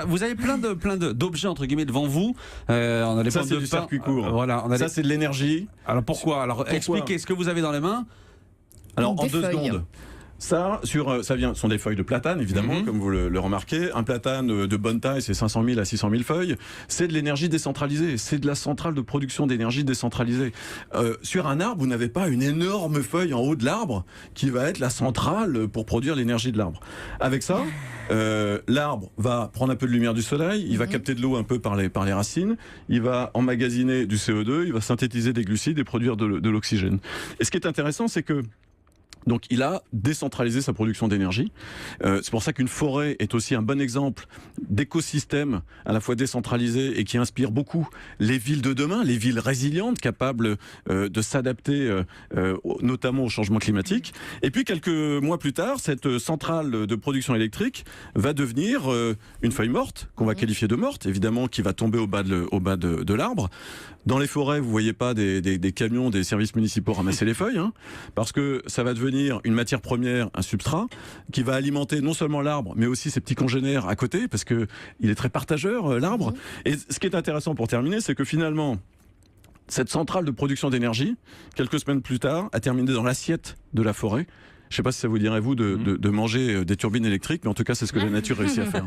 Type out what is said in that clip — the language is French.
Vous avez plein d'objets entre guillemets devant vous. On a les Ça, pommes c'est de du pain. circuit court. Voilà, Ça, c'est de l'énergie. Alors pourquoi? Alors Pourquoi expliquez ce que vous avez dans les mains. Alors, en Des 2 feuilles. secondes. Ça sont des feuilles de platane, évidemment, comme vous le remarquez. Un platane de bonne taille, c'est 500 000 à 600 000 feuilles. C'est de l'énergie décentralisée. C'est de la centrale de production d'énergie décentralisée. Sur un arbre, vous n'avez pas une énorme feuille en haut de l'arbre qui va être la centrale pour produire l'énergie de l'arbre. Avec ça, l'arbre va prendre un peu de lumière du soleil, il va capter de l'eau un peu par les racines, il va emmagasiner du CO2, il va synthétiser des glucides et produire de l'oxygène. Et ce qui est intéressant, c'est que donc il a décentralisé sa production d'énergie. C'est pour ça qu'une forêt est aussi un bon exemple d'écosystème à la fois décentralisé et qui inspire beaucoup les villes de demain, les villes résilientes, capables de s'adapter notamment au changement climatique. Et puis quelques mois plus tard, cette centrale de production électrique va devenir une feuille morte, qu'on va qualifier de morte, évidemment, qui va tomber au bas de l'arbre. Dans les forêts, vous voyez pas des camions des services municipaux ramasser les feuilles, hein, parce que ça va devenir une matière première, un substrat, qui va alimenter non seulement l'arbre, mais aussi ses petits congénères à côté, parce que il est très partageur, l'arbre. Et ce qui est intéressant pour terminer, c'est que finalement, cette centrale de production d'énergie, quelques semaines plus tard, a terminé dans l'assiette de la forêt. Je ne sais pas si ça vous dirait, vous, de manger des turbines électriques, mais en tout cas, c'est ce que la nature réussit à faire.